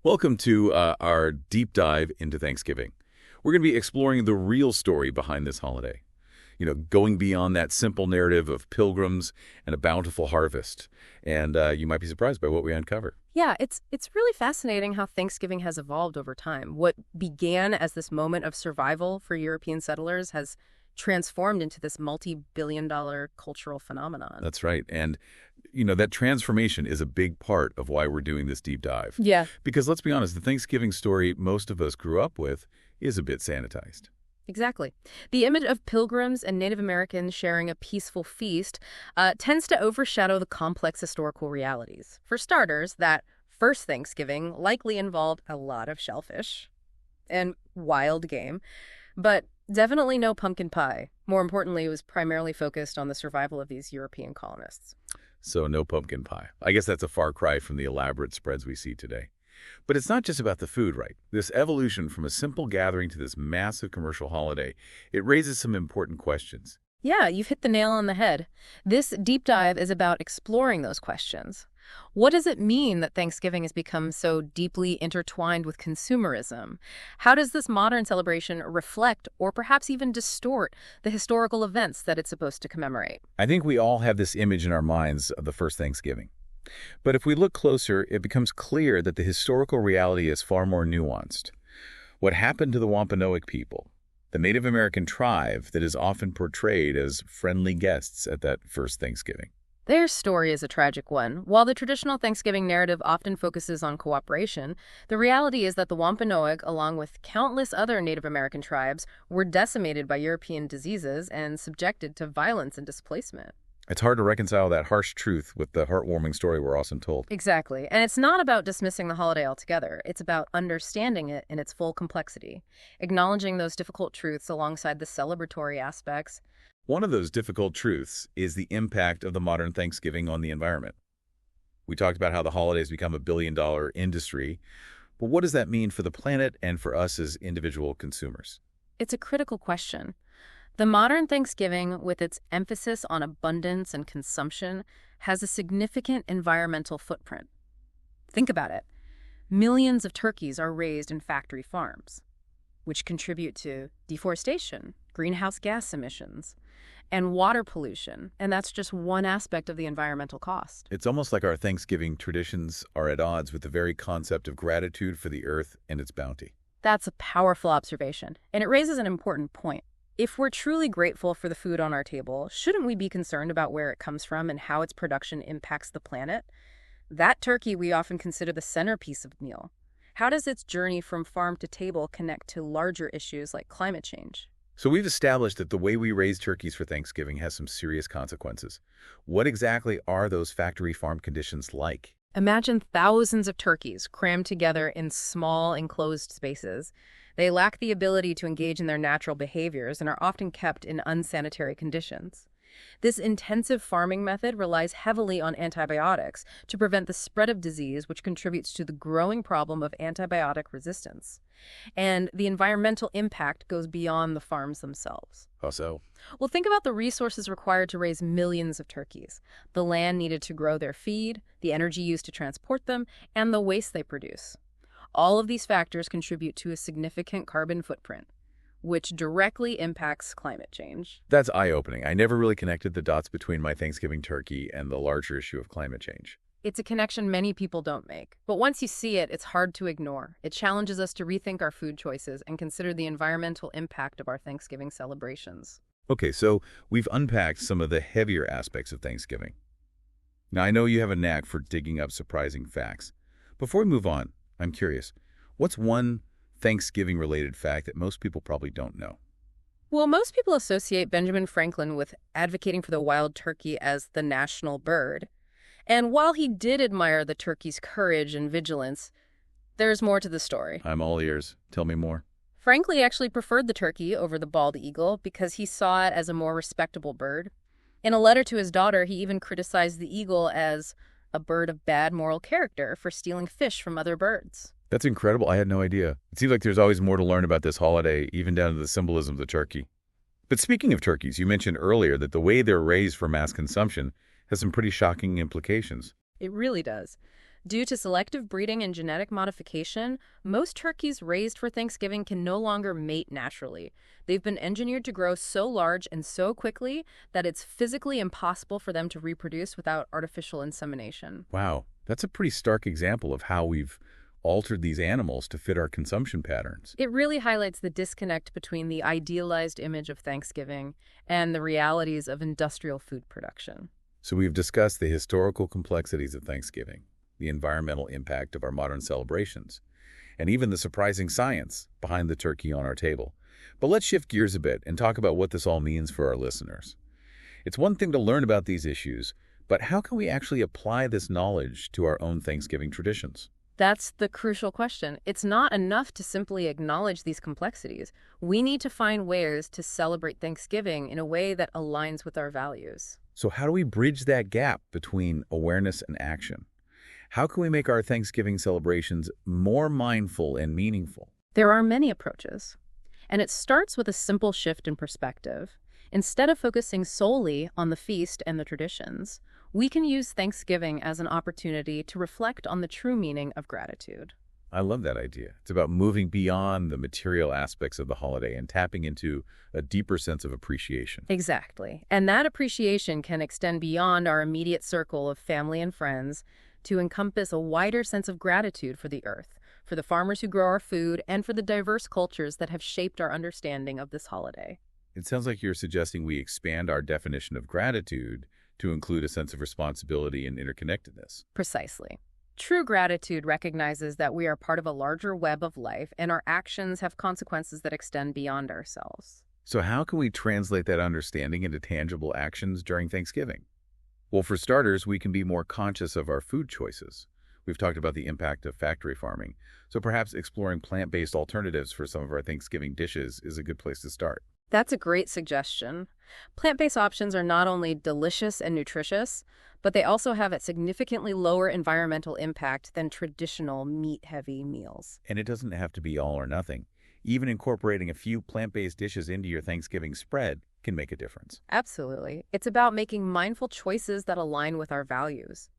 Welcome to our deep dive into Thanksgiving. We're going to be exploring the real story behind this holiday. Going beyond that simple narrative of pilgrims and a bountiful harvest. And you might be surprised by what we uncover. Yeah, it's really fascinating how Thanksgiving has evolved over time. What began as this moment of survival for European settlers has transformed into this multi-billion-dollar cultural phenomenon. That's right. And, that transformation is a big part of why we're doing this deep dive. Yeah, Because let's be honest, the Thanksgiving story most of us grew up with is a bit sanitized. exactly. The image of pilgrims and Native Americans sharing a peaceful feast tends to overshadow the complex historical realities. For starters, that first Thanksgiving likely involved a lot of shellfish and wild game, but definitely no pumpkin pie. More importantly, it was primarily focused on the survival of these European colonists. So no pumpkin pie. I guess that's a far cry from the elaborate spreads we see today. But it's not just about the food, right? This evolution from a simple gathering to this massive commercial holiday, it raises some important questions. Yeah, you've hit the nail on the head. This deep dive is about exploring those questions. What does it mean that Thanksgiving has become so deeply intertwined with consumerism? How does this modern celebration reflect or perhaps even distort the historical events that it's supposed to commemorate? I think we all have this image in our minds of the first Thanksgiving. But if we look closer, it becomes clear that the historical reality is far more nuanced. What happened to the Wampanoag people, the Native American tribe that is often portrayed as friendly guests at that first Thanksgiving? Their story is a tragic one. While the traditional Thanksgiving narrative often focuses on cooperation, the reality is that the Wampanoag, along with countless other Native American tribes, were decimated by European diseases and subjected to violence and displacement. It's hard to reconcile that harsh truth with the heartwarming story we're often told. Exactly. And it's not about dismissing the holiday altogether. It's about understanding it in its full complexity, acknowledging those difficult truths alongside the celebratory aspects. One of those difficult truths is the impact of the modern Thanksgiving on the environment. We talked about how the holidays become a billion-dollar industry, but what does that mean for the planet and for us as individual consumers? It's a critical question. The modern Thanksgiving, with its emphasis on abundance and consumption, has a significant environmental footprint. Think about it. Millions of turkeys are raised in factory farms, which contribute to deforestation, greenhouse gas emissions, and water pollution. And that's just one aspect of the environmental cost. It's almost like our Thanksgiving traditions are at odds with the very concept of gratitude for the earth and its bounty. That's a powerful observation, and it raises an important point. If we're truly grateful for the food on our table, shouldn't we be concerned about where it comes from and how its production impacts the planet? That turkey we often consider the centerpiece of the meal. How does its journey from farm to table connect to larger issues like climate change? So we've established that the way we raise turkeys for Thanksgiving has some serious consequences. What exactly are those factory farm conditions like? Imagine thousands of turkeys crammed together in small, enclosed spaces. They lack the ability to engage in their natural behaviors and are often kept in unsanitary conditions. This intensive farming method relies heavily on antibiotics to prevent the spread of disease, which contributes to the growing problem of antibiotic resistance. And the environmental impact goes beyond the farms themselves. How so? Well, think about the resources required to raise millions of turkeys, the land needed to grow their feed, the energy used to transport them, and the waste they produce. All of these factors contribute to a significant carbon footprint, which directly impacts climate change. That's eye-opening. I never really connected the dots between my Thanksgiving turkey and the larger issue of climate change. It's a connection many people don't make. But once you see it, it's hard to ignore. It challenges us to rethink our food choices and consider the environmental impact of our Thanksgiving celebrations. Okay, so we've unpacked some of the heavier aspects of Thanksgiving. Now, I know you have a knack for digging up surprising facts. Before we move on, I'm curious, what's one Thanksgiving-related fact that most people probably don't know? Well, most people associate Benjamin Franklin with advocating for the wild turkey as the national bird. And while he did admire the turkey's courage and vigilance, there's more to the story. I'm all ears. Tell me more. Franklin actually preferred the turkey over the bald eagle because he saw it as a more respectable bird. In a letter to his daughter, he even criticized the eagle as a bird of bad moral character for stealing fish from other birds. That's incredible. I had no idea. It seems like there's always more to learn about this holiday, even down to the symbolism of the turkey. But speaking of turkeys, you mentioned earlier that the way they're raised for mass consumption has some pretty shocking implications. It really does. Due to selective breeding and genetic modification, most turkeys raised for Thanksgiving can no longer mate naturally. They've been engineered to grow so large and so quickly that it's physically impossible for them to reproduce without artificial insemination. Wow, that's a pretty stark example of how we've altered these animals to fit our consumption patterns. It really highlights the disconnect between the idealized image of Thanksgiving and the realities of industrial food production. So we've discussed the historical complexities of Thanksgiving, the environmental impact of our modern celebrations, and even the surprising science behind the turkey on our table. But let's shift gears a bit and talk about what this all means for our listeners. It's one thing to learn about these issues, but how can we actually apply this knowledge to our own Thanksgiving traditions? That's the crucial question. It's not enough to simply acknowledge these complexities. We need to find ways to celebrate Thanksgiving in a way that aligns with our values. So how do we bridge that gap between awareness and action? How can we make our Thanksgiving celebrations more mindful and meaningful? There are many approaches, and it starts with a simple shift in perspective. Instead of focusing solely on the feast and the traditions, we can use Thanksgiving as an opportunity to reflect on the true meaning of gratitude. I love that idea. It's about moving beyond the material aspects of the holiday and tapping into a deeper sense of appreciation. Exactly. And that appreciation can extend beyond our immediate circle of family and friends to encompass a wider sense of gratitude for the earth, for the farmers who grow our food, and for the diverse cultures that have shaped our understanding of this holiday. It sounds like you're suggesting we expand our definition of gratitude to include a sense of responsibility and interconnectedness. Precisely. True gratitude recognizes that we are part of a larger web of life, and our actions have consequences that extend beyond ourselves. So how can we translate that understanding into tangible actions during Thanksgiving? Well, for starters, we can be more conscious of our food choices. We've talked about the impact of factory farming, so perhaps exploring plant-based alternatives for some of our Thanksgiving dishes is a good place to start. That's a great suggestion. Plant-based options are not only delicious and nutritious, but they also have a significantly lower environmental impact than traditional meat-heavy meals. And it doesn't have to be all or nothing. Even incorporating a few plant-based dishes into your Thanksgiving spread can make a difference. Absolutely. It's about making mindful choices that align with our values.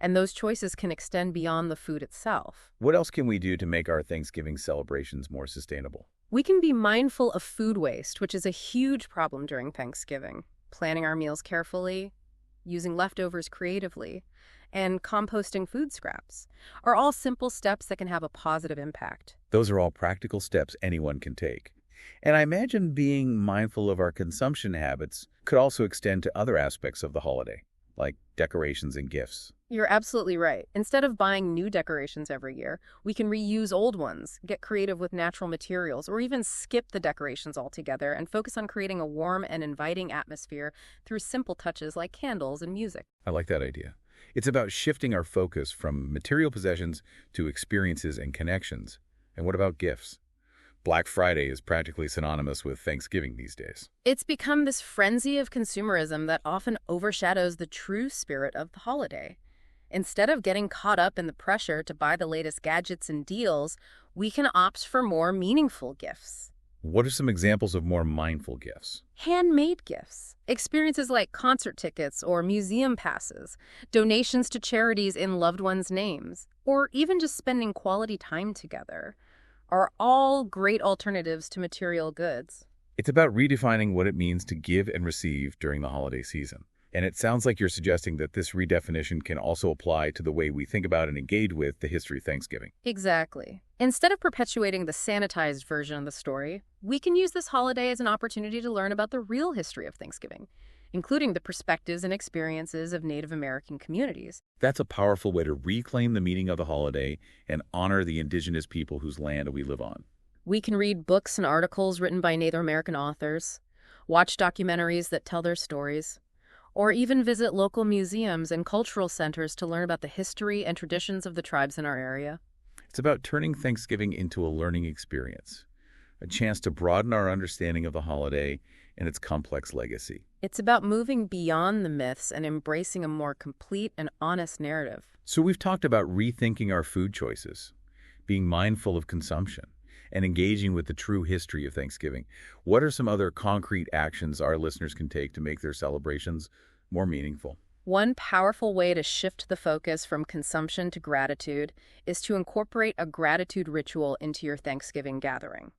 And those choices can extend beyond the food itself. What else can we do to make our Thanksgiving celebrations more sustainable? We can be mindful of food waste, which is a huge problem during Thanksgiving. Planning our meals carefully, using leftovers creatively, and composting food scraps are all simple steps that can have a positive impact. Those are all practical steps anyone can take. And I imagine being mindful of our consumption habits could also extend to other aspects of the holiday, like decorations and gifts. You're absolutely right. Instead of buying new decorations every year, we can reuse old ones, get creative with natural materials, or even skip the decorations altogether and focus on creating a warm and inviting atmosphere through simple touches like candles and music. I like that idea. It's about shifting our focus from material possessions to experiences and connections. And what about gifts? Black Friday is practically synonymous with Thanksgiving these days. It's become this frenzy of consumerism that often overshadows the true spirit of the holiday. Instead of getting caught up in the pressure to buy the latest gadgets and deals, we can opt for more meaningful gifts. What are some examples of more mindful gifts? Handmade gifts, experiences like concert tickets or museum passes, donations to charities in loved ones' names, or even just spending quality time together are all great alternatives to material goods. It's about redefining what it means to give and receive during the holiday season. And it sounds like you're suggesting that this redefinition can also apply to the way we think about and engage with the history of Thanksgiving. Exactly. Instead of perpetuating the sanitized version of the story, we can use this holiday as an opportunity to learn about the real history of Thanksgiving, including the perspectives and experiences of Native American communities. That's a powerful way to reclaim the meaning of the holiday and honor the Indigenous people whose land we live on. We can read books and articles written by Native American authors, watch documentaries that tell their stories, or even visit local museums and cultural centers to learn about the history and traditions of the tribes in our area. It's about turning Thanksgiving into a learning experience, a chance to broaden our understanding of the holiday and its complex legacy. It's about moving beyond the myths and embracing a more complete and honest narrative. So we've talked about rethinking our food choices, being mindful of consumption, and engaging with the true history of Thanksgiving. What are some other concrete actions our listeners can take to make their celebrations more meaningful? One powerful way to shift the focus from consumption to gratitude is to incorporate a gratitude ritual into your Thanksgiving gathering.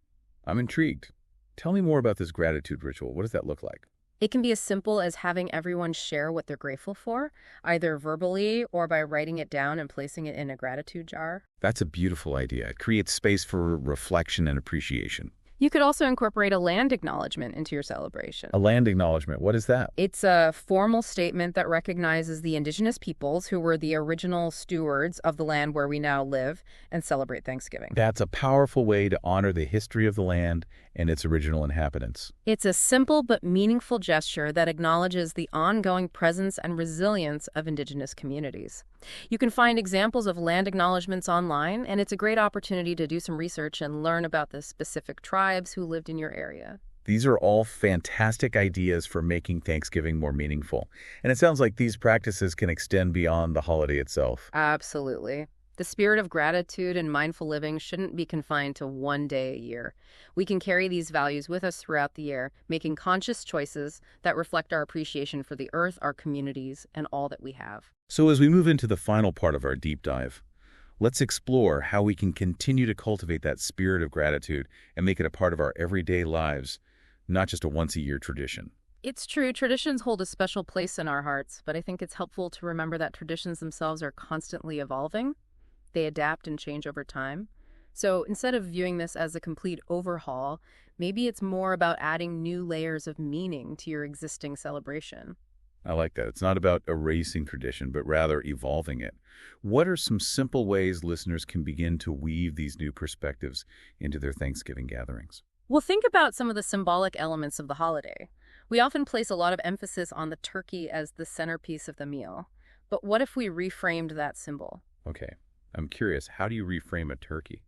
I'm intrigued. Tell me more about this gratitude ritual. What does that look like? It can be as simple as having everyone share what they're grateful for, either verbally or by writing it down and placing it in a gratitude jar. That's a beautiful idea. It creates space for reflection and appreciation. You could also incorporate a land acknowledgement into your celebration. A land acknowledgement. What is that? It's a formal statement that recognizes the indigenous peoples who were the original stewards of the land where we now live and celebrate Thanksgiving. That's a powerful way to honor the history of the land and its original inhabitants. It's a simple but meaningful gesture that acknowledges the ongoing presence and resilience of indigenous communities. You can find examples of land acknowledgements online, and it's a great opportunity to do some research and learn about the specific tribes who lived in your area. These are all fantastic ideas for making Thanksgiving more meaningful. And it sounds like these practices can extend beyond the holiday itself. Absolutely. The spirit of gratitude and mindful living shouldn't be confined to one day a year. We can carry these values with us throughout the year, making conscious choices that reflect our appreciation for the earth, our communities, and all that we have. So as we move into the final part of our deep dive, let's explore how we can continue to cultivate that spirit of gratitude and make it a part of our everyday lives, not just a once-a-year tradition. It's true, traditions hold a special place in our hearts, but I think it's helpful to remember that traditions themselves are constantly evolving. They adapt and change over time. So instead of viewing this as a complete overhaul, maybe it's more about adding new layers of meaning to your existing celebration. I like that. It's not about erasing tradition, but rather evolving it. What are some simple ways listeners can begin to weave these new perspectives into their Thanksgiving gatherings? Well, think about some of the symbolic elements of the holiday. We often place a lot of emphasis on the turkey as the centerpiece of the meal. But what if we reframed that symbol? Okay, I'm curious, how do you reframe a turkey?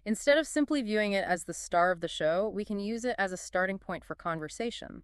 Instead of simply viewing it as the star of the show, we can use it as a starting point for conversation.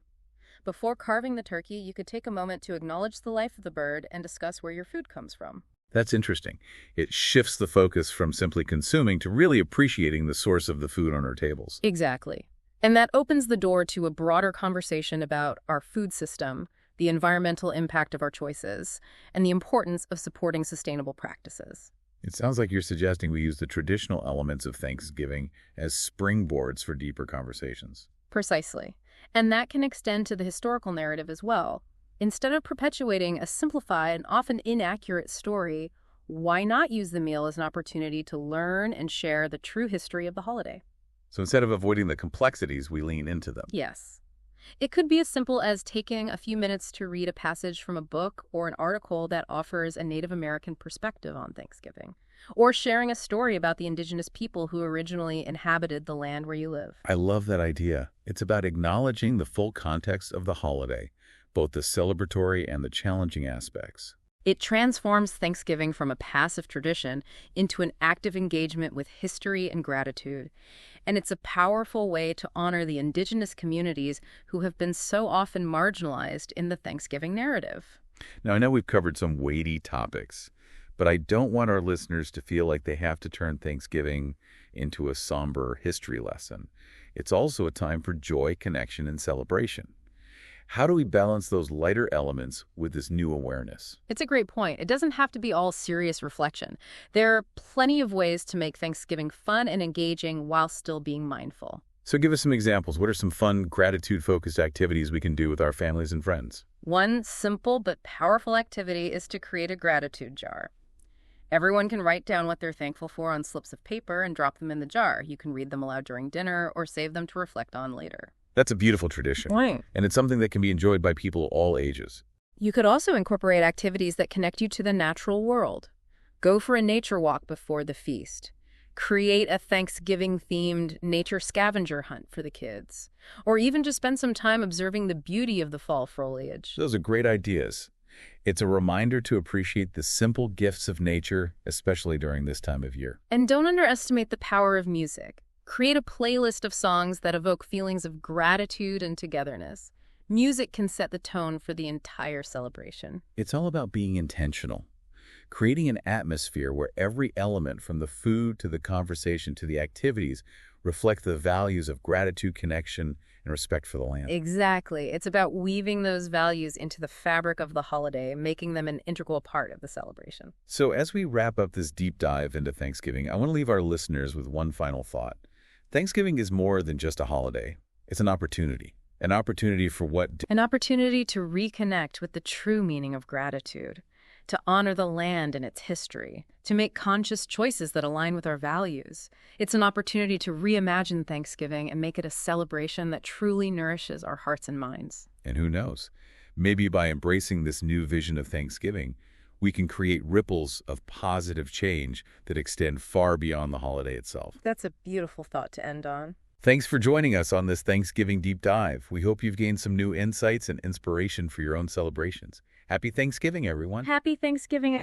Before carving the turkey, you could take a moment to acknowledge the life of the bird and discuss where your food comes from. That's interesting. It shifts the focus from simply consuming to really appreciating the source of the food on our tables. Exactly. And that opens the door to a broader conversation about our food system, the environmental impact of our choices, and the importance of supporting sustainable practices. It sounds like you're suggesting we use the traditional elements of Thanksgiving as springboards for deeper conversations. Precisely. And that can extend to the historical narrative as well. Instead of perpetuating a simplified and often inaccurate story, why not use the meal as an opportunity to learn and share the true history of the holiday? So instead of avoiding the complexities, we lean into them. Yes. It could be as simple as taking a few minutes to read a passage from a book or an article that offers a Native American perspective on Thanksgiving, or sharing a story about the indigenous people who originally inhabited the land where you live. I love that idea. It's about acknowledging the full context of the holiday, both the celebratory and the challenging aspects. It transforms Thanksgiving from a passive tradition into an active engagement with history and gratitude. And it's a powerful way to honor the indigenous communities who have been so often marginalized in the Thanksgiving narrative. Now, I know we've covered some weighty topics, but I don't want our listeners to feel like they have to turn Thanksgiving into a somber history lesson. It's also a time for joy, connection, and celebration. How do we balance those lighter elements with this new awareness? It's a great point. It doesn't have to be all serious reflection. There are plenty of ways to make Thanksgiving fun and engaging while still being mindful. So give us some examples. What are some fun, gratitude-focused activities we can do with our families and friends? One simple but powerful activity is to create a gratitude jar. Everyone can write down what they're thankful for on slips of paper and drop them in the jar. You can read them aloud during dinner or save them to reflect on later. That's a beautiful tradition. Right. And it's something that can be enjoyed by people of all ages. You could also incorporate activities that connect you to the natural world. Go for a nature walk before the feast. Create a Thanksgiving-themed nature scavenger hunt for the kids. Or even just spend some time observing the beauty of the fall foliage. Those are great ideas. It's a reminder to appreciate the simple gifts of nature, especially during this time of year. And don't underestimate the power of music. Create a playlist of songs that evoke feelings of gratitude and togetherness. Music can set the tone for the entire celebration. It's all about being intentional, creating an atmosphere where every element, from the food to the conversation to the activities, reflect the values of gratitude, connection, and respect for the land. Exactly. It's about weaving those values into the fabric of the holiday, making them an integral part of the celebration. So as we wrap up this deep dive into Thanksgiving, I want to leave our listeners with one final thought. Thanksgiving is more than just a holiday. It's an opportunity. An opportunity for what? An opportunity to reconnect with the true meaning of gratitude, to honor the land and its history, to make conscious choices that align with our values. It's an opportunity to reimagine Thanksgiving and make it a celebration that truly nourishes our hearts and minds. And who knows? Maybe by embracing this new vision of Thanksgiving, we can create ripples of positive change that extend far beyond the holiday itself. That's a beautiful thought to end on. Thanks for joining us on this Thanksgiving deep dive. We hope you've gained some new insights and inspiration for your own celebrations. Happy Thanksgiving, everyone. Happy Thanksgiving.